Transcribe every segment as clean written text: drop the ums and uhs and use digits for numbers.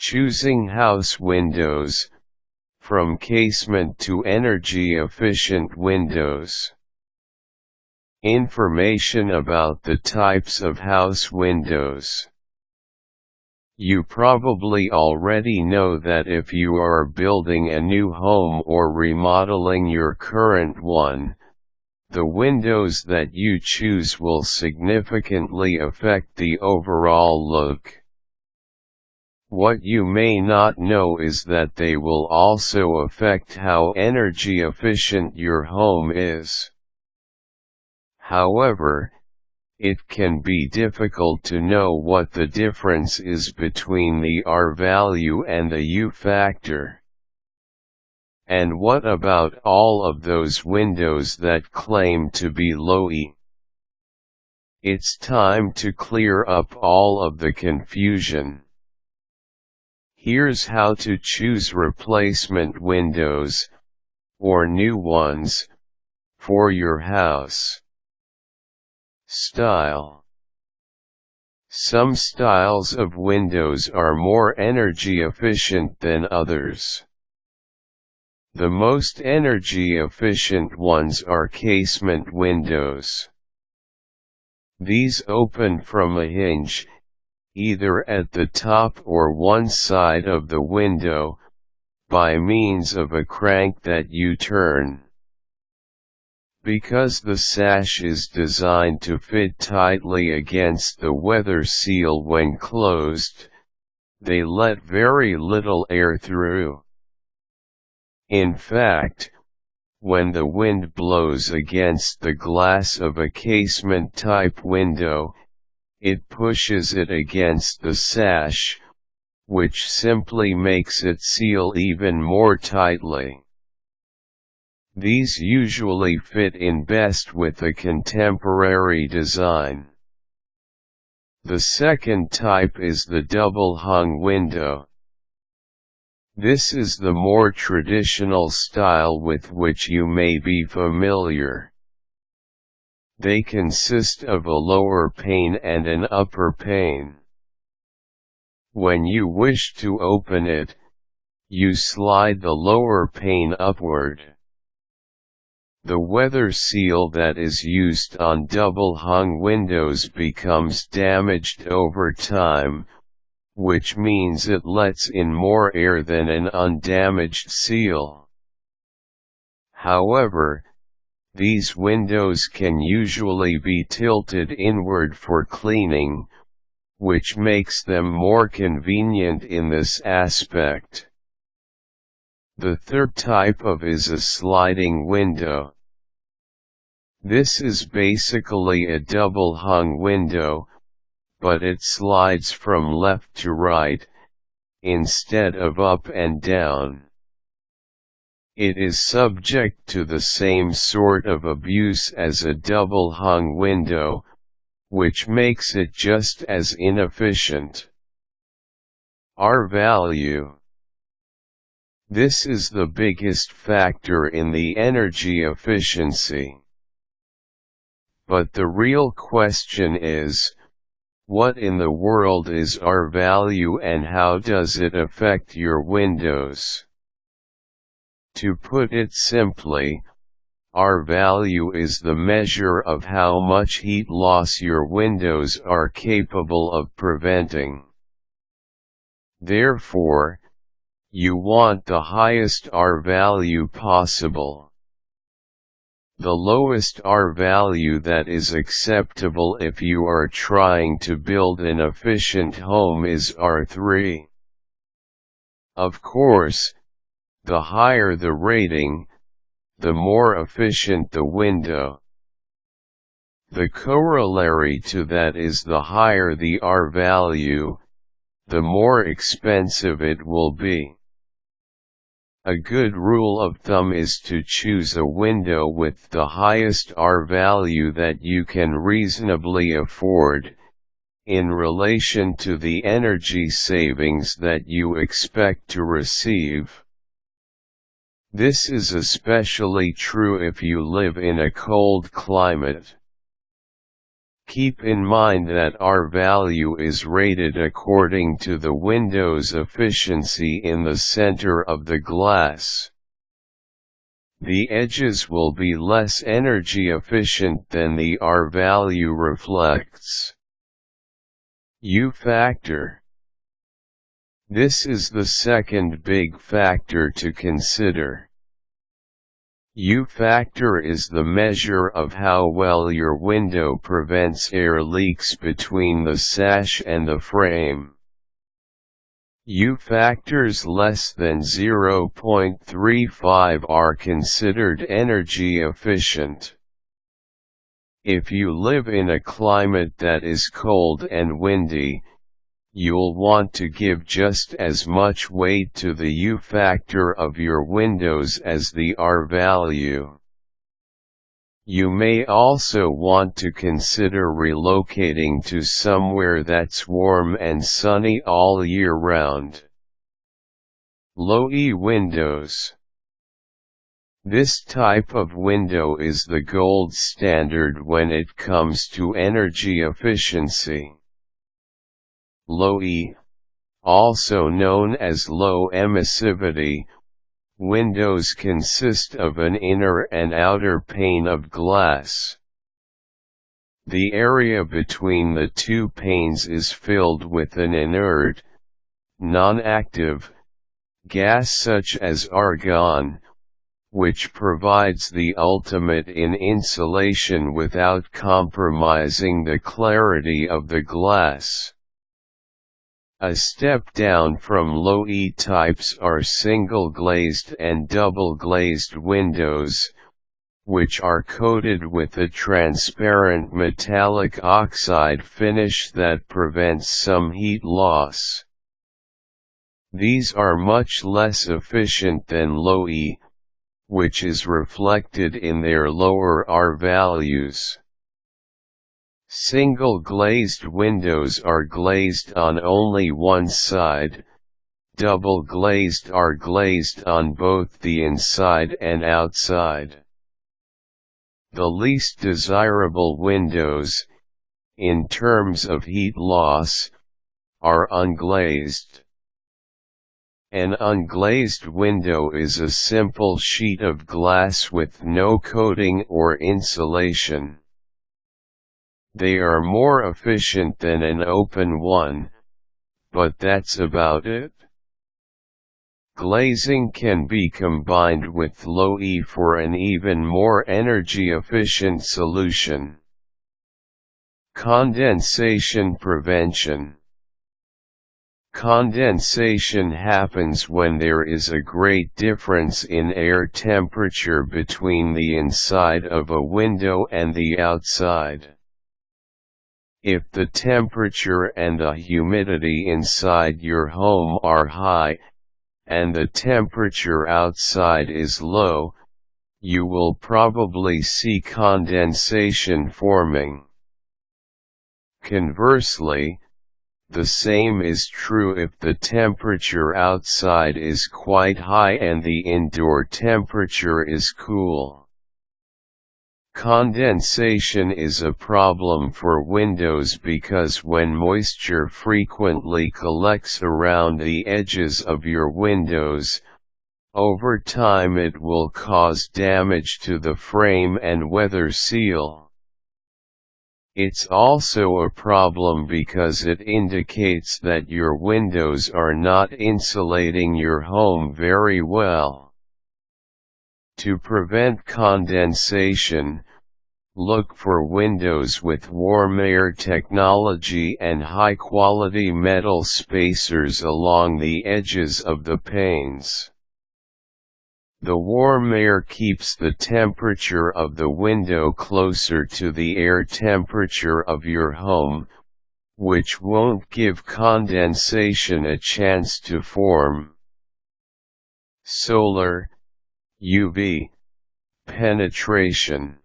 Choosing house windows, from casement to energy-efficient windows. Information about the types of house windows. You probably already know that if you are building a new home or remodeling your current one, the windows that you choose will significantly affect the overall look. What you may not know is that they will also affect how energy efficient your home is. However, it can be difficult to know what the difference is between the R value and the U factor. And what about all of those windows that claim to be low E? It's time to clear up all of the confusion. Here's how to choose replacement windows, or new ones, for your house. Style. Some styles of windows are more energy efficient than others. The most energy efficient ones are casement windows. These open from a hinge, either at the top or one side of the window, by means of a crank that you turn. Because the sash is designed to fit tightly against the weather seal when closed, they let very little air through. In fact, when the wind blows against the glass of a casement-type window, it pushes it against the sash, which simply makes it seal even more tightly. These usually fit in best with a contemporary design. The second type is the double-hung window. This is the more traditional style with which you may be familiar. They consist of a lower pane and an upper pane. When you wish to open it, you slide the lower pane upward. The weather seal that is used on double-hung windows becomes damaged over time, which means it lets in more air than an undamaged seal. However, these windows can usually be tilted inward for cleaning, which makes them more convenient in this aspect. The third type is a sliding window. This is basically a double-hung window, but it slides from left to right, instead of up and down. It is subject to the same sort of abuse as a double-hung window, which makes it just as inefficient. R value. This is the biggest factor in the energy efficiency. But the real question is, what in the world is R value and how does it affect your windows? To put it simply, R value is the measure of how much heat loss your windows are capable of preventing. Therefore, you want the highest R value possible. The lowest R value that is acceptable if you are trying to build an efficient home is R3. Of course, the higher the rating, the more efficient the window. The corollary to that is the higher the R value, the more expensive it will be. A good rule of thumb is to choose a window with the highest R value that you can reasonably afford, in relation to the energy savings that you expect to receive. This is especially true if you live in a cold climate. Keep in mind that R value is rated according to the window's efficiency in the center of the glass. The edges will be less energy efficient than the R value reflects. U factor. This is the second big factor to consider. U factor is the measure of how well your window prevents air leaks between the sash and the frame. U factors less than 0.35 are considered energy efficient. If you live in a climate that is cold and windy, you'll want to give just as much weight to the U factor of your windows as the R value. You may also want to consider relocating to somewhere that's warm and sunny all year round. Low E windows. This type of window is the gold standard when it comes to energy efficiency. Low E, also known as low emissivity, windows consist of an inner and outer pane of glass. The area between the two panes is filled with an inert, non-active, gas such as argon, which provides the ultimate in insulation without compromising the clarity of the glass. A step down from low E types are single-glazed and double-glazed windows, which are coated with a transparent metallic oxide finish that prevents some heat loss. These are much less efficient than low E, which is reflected in their lower R values. Single-glazed windows are glazed on only one side, double-glazed are glazed on both the inside and outside. The least desirable windows, in terms of heat loss, are unglazed. An unglazed window is a simple sheet of glass with no coating or insulation. They are more efficient than an open one, but that's about it. Glazing can be combined with low E for an even more energy-efficient solution. Condensation prevention. Condensation happens when there is a great difference in air temperature between the inside of a window and the outside. If the temperature and the humidity inside your home are high, and the temperature outside is low, you will probably see condensation forming. Conversely, the same is true if the temperature outside is quite high and the indoor temperature is cool. Condensation is a problem for windows because when moisture frequently collects around the edges of your windows, over time it will cause damage to the frame and weather seal. It's also a problem because it indicates that your windows are not insulating your home very well. To prevent condensation, look for windows with warm air technology and high-quality metal spacers along the edges of the panes. The warm air keeps the temperature of the window closer to the air temperature of your home, which won't give condensation a chance to form. Solar, UV, penetration.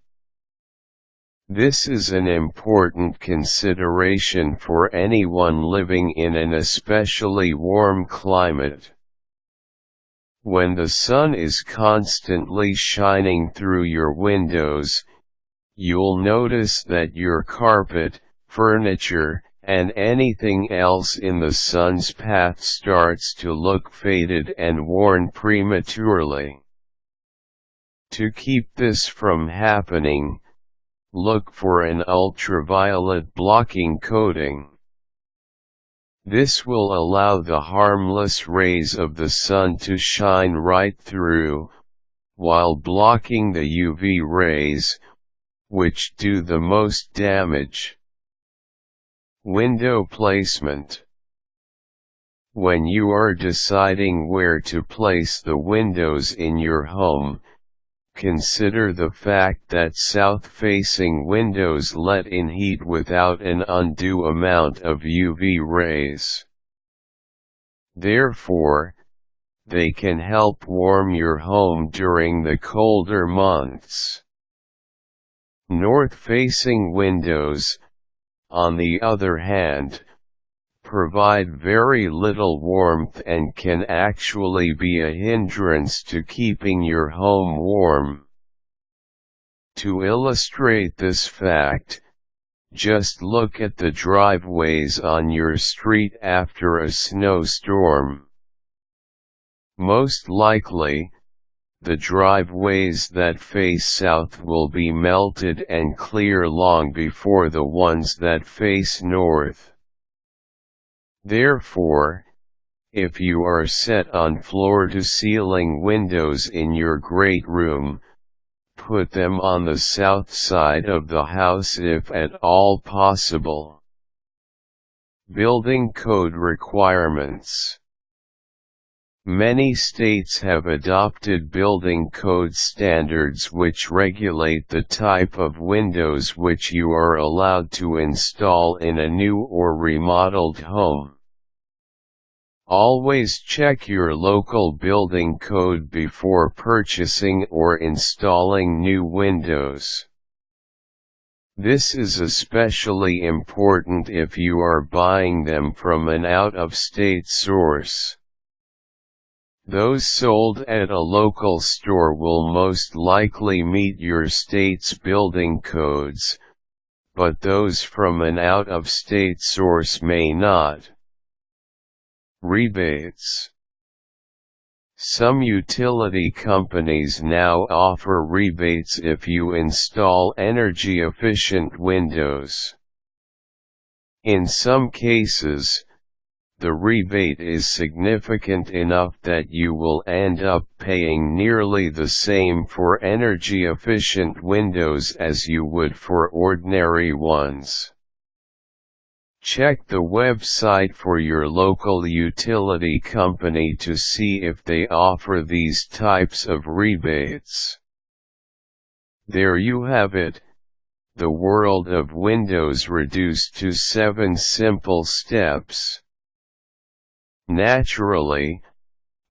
This is an important consideration for anyone living in an especially warm climate. When the sun is constantly shining through your windows, you'll notice that your carpet, furniture, and anything else in the sun's path starts to look faded and worn prematurely. To keep this from happening, look for an ultraviolet blocking coating. This will allow the harmless rays of the sun to shine right through, while blocking the UV rays, which do the most damage. Window placement. When you are deciding where to place the windows in your home, consider the fact that south-facing windows let in heat without an undue amount of UV rays. Therefore, they can help warm your home during the colder months. North-facing windows, on the other hand, provide very little warmth and can actually be a hindrance to keeping your home warm. To illustrate this fact, just look at the driveways on your street after a snowstorm. Most likely, the driveways that face south will be melted and clear long before the ones that face north. Therefore, if you are set on floor-to-ceiling windows in your great room, put them on the south side of the house if at all possible. Building code requirements. Many states have adopted building code standards which regulate the type of windows which you are allowed to install in a new or remodeled home. Always check your local building code before purchasing or installing new windows. This is especially important if you are buying them from an out-of-state source. Those sold at a local store will most likely meet your state's building codes, but those from an out-of-state source may not. Rebates. Some utility companies now offer rebates if you install energy-efficient windows. In some cases, the rebate is significant enough that you will end up paying nearly the same for energy-efficient windows as you would for ordinary ones. Check the website for your local utility company to see if they offer these types of rebates. There you have it, the world of windows reduced to 7 simple steps. Naturally,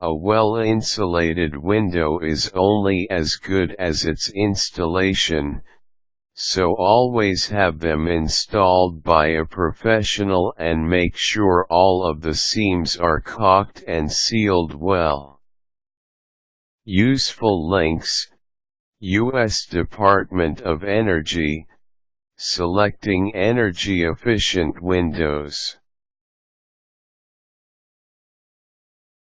a well-insulated window is only as good as its installation, so always have them installed by a professional and make sure all of the seams are caulked and sealed well. Useful links: U.S. Department of Energy, Selecting Energy-Efficient Windows.